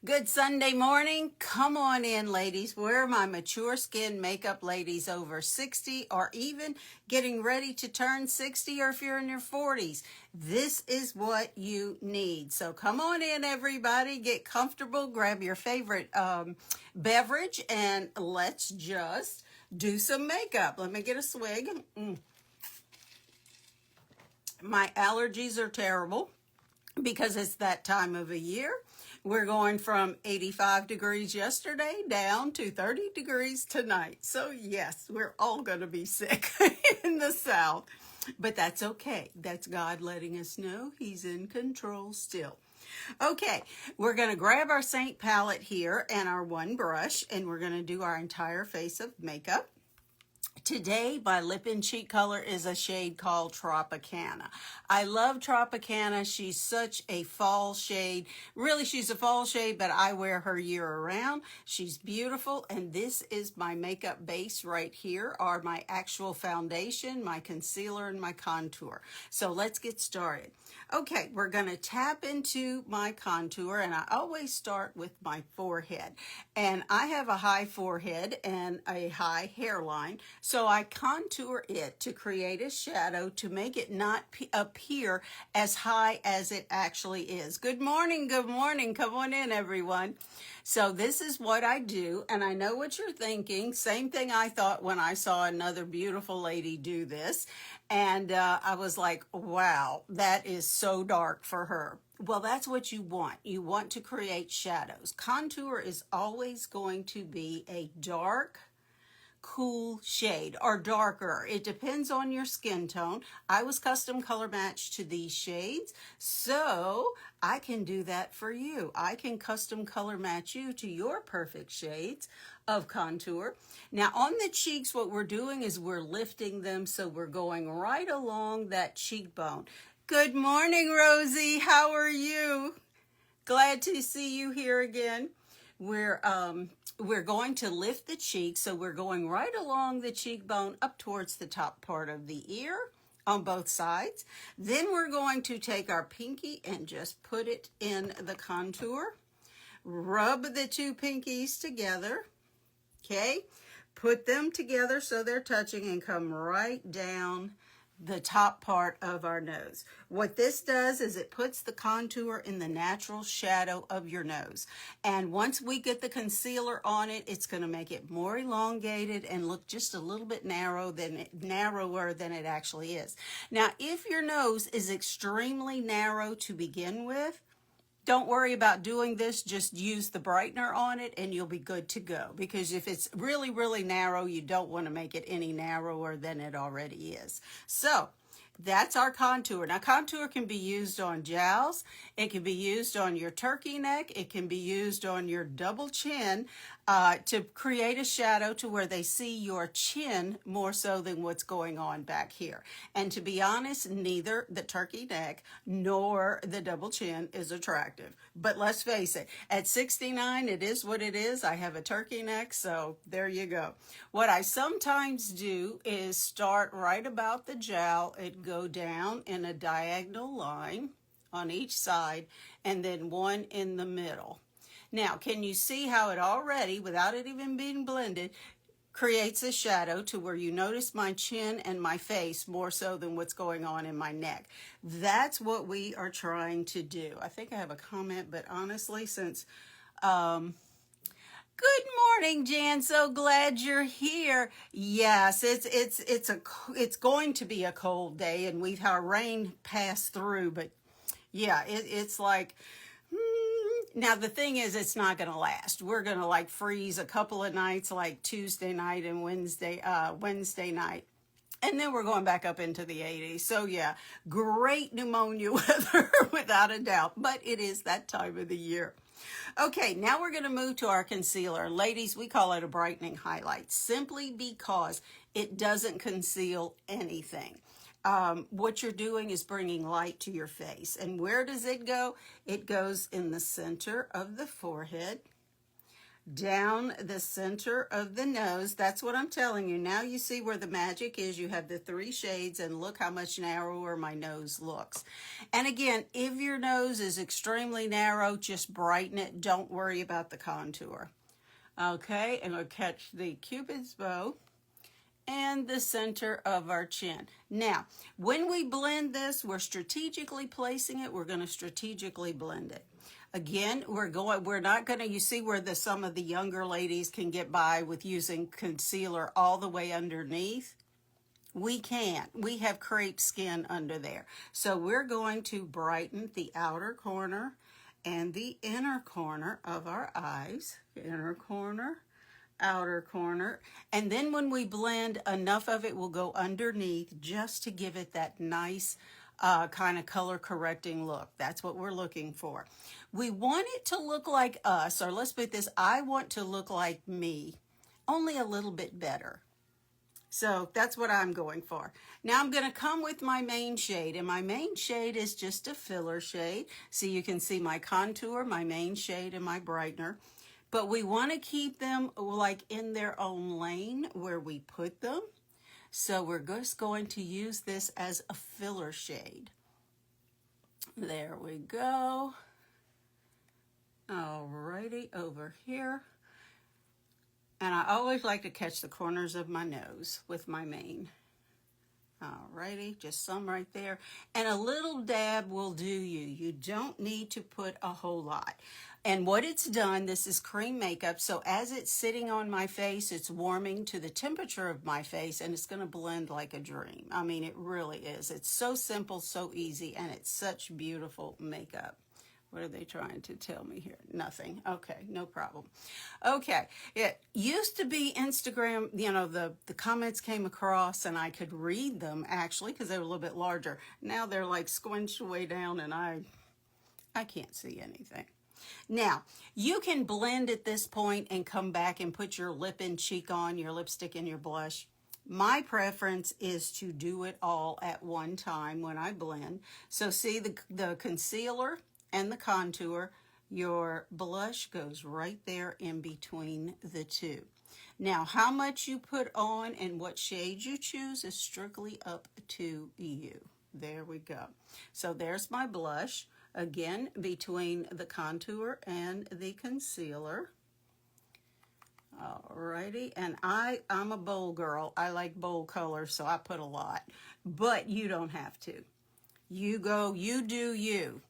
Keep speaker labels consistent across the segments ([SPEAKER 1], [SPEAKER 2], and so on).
[SPEAKER 1] Good Sunday morning. Come on in, ladies. Where are my mature skin makeup ladies over 60 or even getting ready to turn 60, or if you're in your 40s? This is what you need. So come on in, everybody. Get comfortable. Grab your favorite beverage and let's just do some makeup. Let me get a swig. My allergies are terrible because it's that time of a year. We're going from 85 degrees yesterday down to 30 degrees tonight. So yes, we're all going to be sick in the South, but that's okay. That's God letting us know He's in control still. Okay, we're going to grab our Saint palette here and our one brush, and we're going to do our entire face of makeup. Today, my lip and cheek color is a shade called Tropicana. I love Tropicana. She's such a fall shade. Really, she's a fall shade, but I wear her year around. She's beautiful, and this is my makeup base right here, are my actual foundation, my concealer, and my contour. So let's get started. Okay, we're going to tap into my contour, and I always start with my forehead. And I have a high forehead and a high hairline, so I contour it to create a shadow to make it not appear as high as it actually is. Good morning, good morning. Come on in, everyone. So this is what I do, and I know what you're thinking. Same thing I thought when I saw another beautiful lady do this. And I was like, wow, that is so dark for her. Well, that's what you want. You want to create shadows. Contour is always going to be a dark, cool shade or darker. It depends on your skin tone. I was custom color matched to these shades, so I can do that for you. I can custom color match you to your perfect shades of contour. Now on the cheeks, what we're doing is we're lifting them, so we're going right along that cheekbone. Good morning, Rosie. How are you? Glad to see you here again. We're going to lift the cheek, so we're going right along the cheekbone up towards the top part of the ear on both sides. Then we're going to take our pinky and just put it in the contour. Rub the two pinkies together, okay? Put them together so they're touching and come right down the top part of our nose. What this does is it puts the contour in the natural shadow of your nose. And once we get the concealer on it, it's going to make it more elongated and look just a little bit narrower than it actually is. Now, if your nose is extremely narrow to begin with, don't worry about doing this. Just use the brightener on it and you'll be good to go. Because if it's really, really narrow, you don't want to make it any narrower than it already is. So that's our contour. Now, contour can be used on jowls. It can be used on your turkey neck. It can be used on your double chin to create a shadow to where they see your chin more so than what's going on back here. And to be honest, neither the turkey neck nor the double chin is attractive. But let's face it, at 69, it is what it is. I have a turkey neck, so there you go. What I sometimes do is start right about the jowl and go down in a diagonal line on each side and then one in the middle. Now, can you see how it already, without it even being blended, creates a shadow to where you notice my chin and my face more so than what's going on in my neck? That's what we are trying to do. I think I have a comment, but honestly, since good morning, Jan. So glad you're here. Yes, it's going to be a cold day, and we've had rain pass through. But yeah, it's like. Now, the thing is, it's not going to last. We're going to like freeze a couple of nights, like Tuesday night and Wednesday night. And then we're going back up into the 80s. So yeah, great pneumonia weather without a doubt. But it is that time of the year. Okay, now we're going to move to our concealer. Ladies, we call it a brightening highlight simply because it doesn't conceal anything. What you're doing is bringing light to your face. And where does it go? It goes in the center of the forehead, down the center of the nose. That's what I'm telling you. Now you see where the magic is. You have the 3 shades, and look how much narrower my nose looks. And again, if your nose is extremely narrow, just brighten it. Don't worry about the contour. Okay, and we'll catch the Cupid's bow and the center of our chin. Now, when we blend this, we're strategically placing it. We're going to strategically blend it. Again, we're not going to, you see where some of the younger ladies can get by with using concealer all the way underneath? We can't. We have crepe skin under there. So we're going to brighten the outer corner and the inner corner of our eyes. Inner corner, outer corner. And then when we blend, enough of it will go underneath just to give it that nice kind of color correcting look. That's what we're looking for. We want it to look like us, or let's put this, I want to look like me, only a little bit better. So that's what I'm going for. Now I'm going to come with my main shade, and my main shade is just a filler shade. So you can see my contour, my main shade, and my brightener. But we want to keep them like in their own lane where we put them. So we're just going to use this as a filler shade. There we go. Alrighty, over here. And I always like to catch the corners of my nose with my main. Alrighty, just some right there. And a little dab will do you. You don't need to put a whole lot. And what it's done, this is cream makeup, so as it's sitting on my face, it's warming to the temperature of my face, and it's going to blend like a dream. I mean, it really is. It's so simple, so easy, and it's such beautiful makeup. What are they trying to tell me here? Nothing. Okay, no problem. Okay, it used to be Instagram, you know, the comments came across and I could read them actually because they were a little bit larger. Now they're like squinched way down and I can't see anything. Now, you can blend at this point and come back and put your lip and cheek on, your lipstick and your blush. My preference is to do it all at one time when I blend. So see the concealer and the contour, your blush goes right there in between the two. Now, how much you put on and what shade you choose is strictly up to you. There we go. So there's my blush. Again, between the contour and the concealer. Alrighty, and I'm a bold girl. I like bold colors, so I put a lot. But you don't have to. You go, you do you.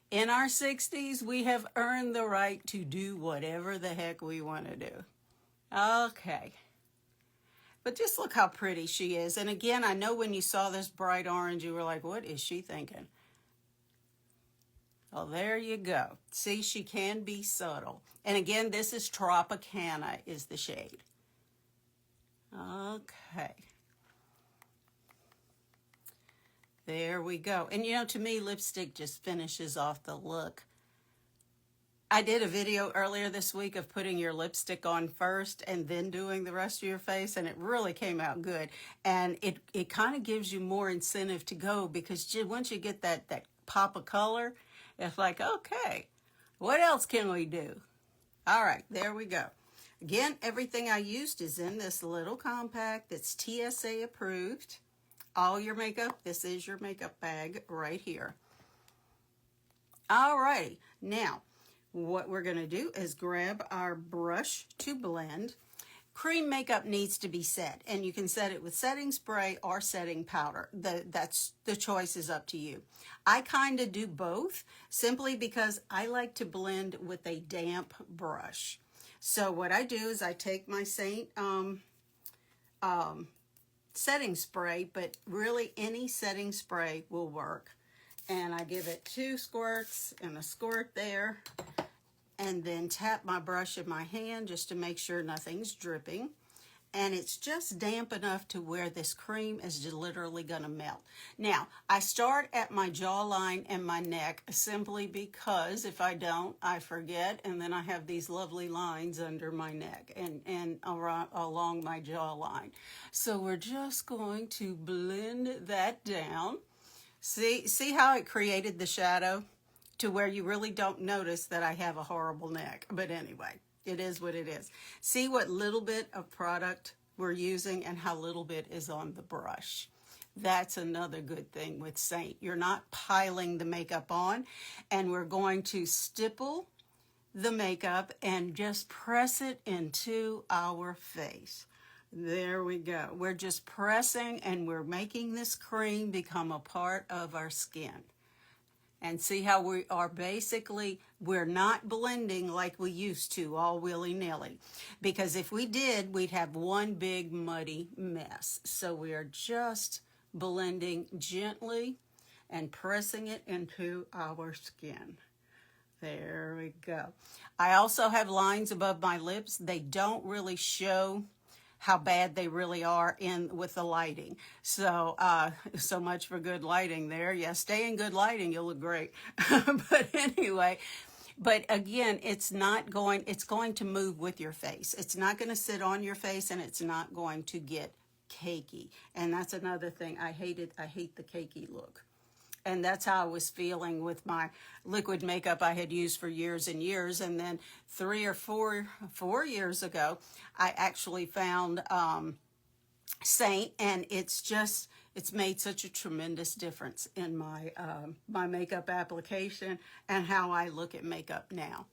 [SPEAKER 1] In our 60s, we have earned the right to do whatever the heck we want to do. Okay. But just look how pretty she is. And again, I know when you saw this bright orange, you were like, what is she thinking? Well, there you go. See, she can be subtle. And again, this is Tropicana is the shade. Okay. There we go. And you know, to me, lipstick just finishes off the look. I did a video earlier this week of putting your lipstick on first and then doing the rest of your face, and it really came out good. And it kind of gives you more incentive to go because once you get that pop of color, it's like, okay, what else can we do? All right, there we go. Again, everything I used is in this little compact that's TSA approved. All your makeup, this is your makeup bag right here. All right, now what we're going to do is grab our brush to blend. Cream makeup needs to be set, and you can set it with setting spray or setting powder. The choice is up to you. I kind of do both simply because I like to blend with a damp brush. So what I do is I take my Saint setting spray, but really any setting spray will work. And I give it 2 squirts and a squirt there. And then tap my brush in my hand just to make sure nothing's dripping. And it's just damp enough to where this cream is literally going to melt. Now, I start at my jawline and my neck simply because if I don't, I forget. And then I have these lovely lines under my neck and along my jawline. So we're just going to blend that down. See how it created the shadow? To where you really don't notice that I have a horrible neck. But anyway, It is what it is. See what little bit of product we're using and how little bit is on the brush. That's another good thing with Saint. You're not piling the makeup on, and we're going to stipple the makeup and just press it into our face. There we go. We're just pressing and we're making this cream become a part of our skin. And see how we are basically, we're not blending like we used to, all willy-nilly. Because if we did, we'd have one big muddy mess. So we are just blending gently and pressing it into our skin. There we go. I also have lines above my lips. They don't really show how bad they really are with the lighting. So, so much for good lighting there. Yeah, stay in good lighting, you'll look great. But anyway, but again, it's going to move with your face. It's not going to sit on your face, and it's not going to get cakey. And that's another thing. I hate the cakey look. And that's how I was feeling with my liquid makeup I had used for years and years. And then 3 or 4 years ago, I actually found Saint, and it's made such a tremendous difference in my my makeup application and how I look at makeup now.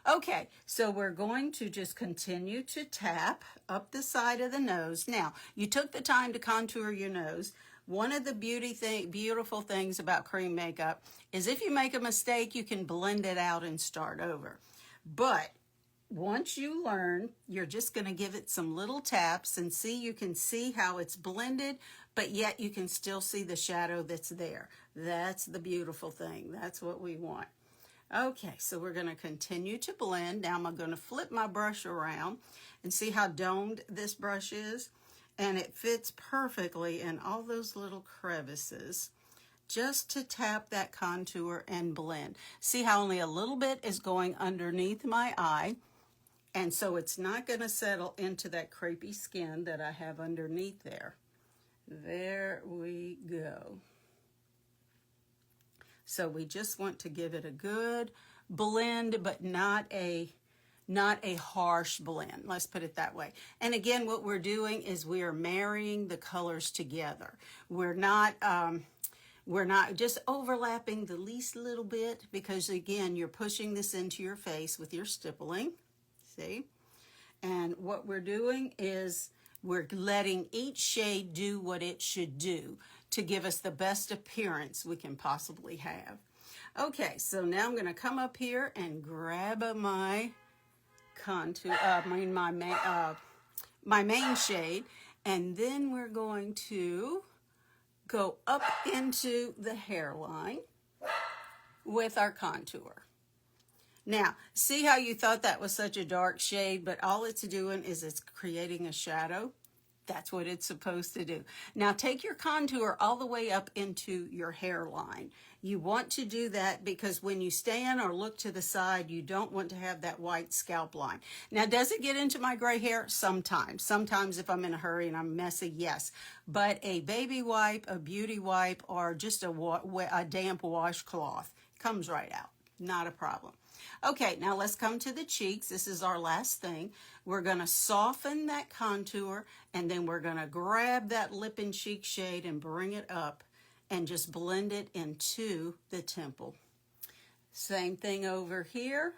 [SPEAKER 1] Okay, so we're going to just continue to tap up the side of the nose. Now, you took the time to contour your nose. One of the beautiful things about cream makeup is if you make a mistake, you can blend it out and start over. But once you learn, you're just going to give it some little taps and you can see how it's blended, but yet you can still see the shadow that's there. That's the beautiful thing. That's what we want. Okay, so we're going to continue to blend. Now I'm going to flip my brush around and see how domed this brush is. And it fits perfectly in all those little crevices, just to tap that contour and blend. See how only a little bit is going underneath my eye, and so it's not going to settle into that crepey skin that I have underneath there. There we go. So we just want to give it a good blend, but not a harsh blend. Let's put it that way. And again, what we're doing is we are marrying the colors together. We're not just overlapping the least little bit, because again, you're pushing this into your face with your stippling. See? And what we're doing is we're letting each shade do what it should do to give us the best appearance we can possibly have. Okay, so now I'm going to come up here and grab my contour, my main shade, and then we're going to go up into the hairline with our contour. Now, see how you thought that was such a dark shade, but all it's doing is it's creating a shadow? That's what it's supposed to do. Now, take your contour all the way up into your hairline. You want to do that because when you stand or look to the side, you don't want to have that white scalp line. Now, does it get into my gray hair? Sometimes. Sometimes if I'm in a hurry and I'm messy, yes. But a baby wipe, a beauty wipe, or just a damp washcloth comes right out. Not a problem. Okay, now let's come to the cheeks. This is our last thing. We're going to soften that contour, and then we're going to grab that lip and cheek shade and bring it up and just blend it into the temple. Same thing over here.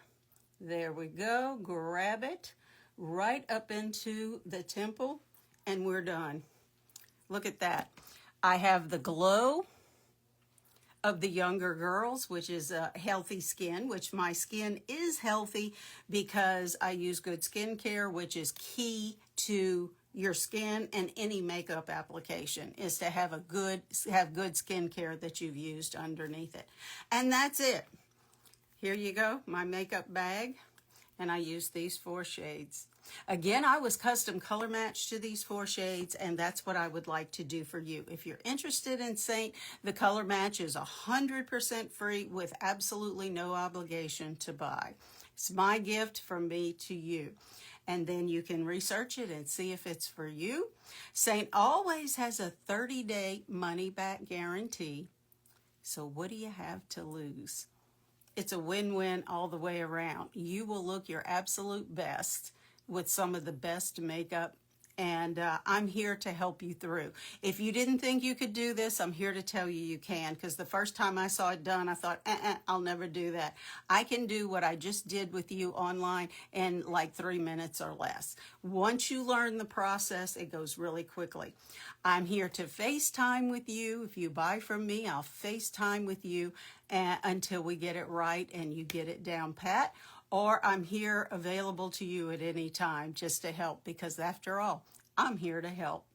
[SPEAKER 1] There we go. Grab it right up into the temple, and we're done. Look at that. I have the glow of the younger girls, which is a healthy skin, which my skin is healthy because I use good skincare, which is key to your skin and any makeup application, is to have good skincare that you've used underneath it. And that's it. Here you go, my makeup bag, and I use these 4 shades. Again, I was custom color matched to these 4 shades, and that's what I would like to do for you. If you're interested in Saint, the color match is 100% free with absolutely no obligation to buy. It's my gift from me to you. And then you can research it and see if it's for you. Saint always has a 30-day money-back guarantee. So what do you have to lose? It's a win-win all the way around. You will look your absolute best with some of the best makeup, and I'm here to help you through. If you didn't think you could do this, I'm here to tell you you can, because the first time I saw it done, I thought, I'll never do that. I can do what I just did with you online in like 3 minutes or less. Once you learn the process, it goes really quickly. I'm here to FaceTime with you. If you buy from me, I'll FaceTime with you until we get it right and you get it down pat. Or I'm here available to you at any time just to help, because after all, I'm here to help.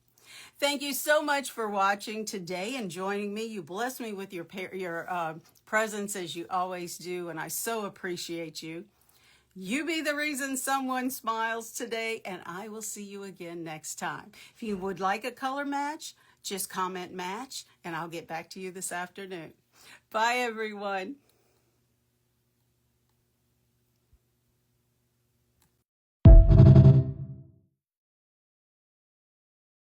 [SPEAKER 1] Thank you so much for watching today and joining me. You bless me with your presence as you always do, and I so appreciate you. You be the reason someone smiles today, and I will see you again next time. If you would like a color match, just comment match, and I'll get back to you this afternoon. Bye, everyone.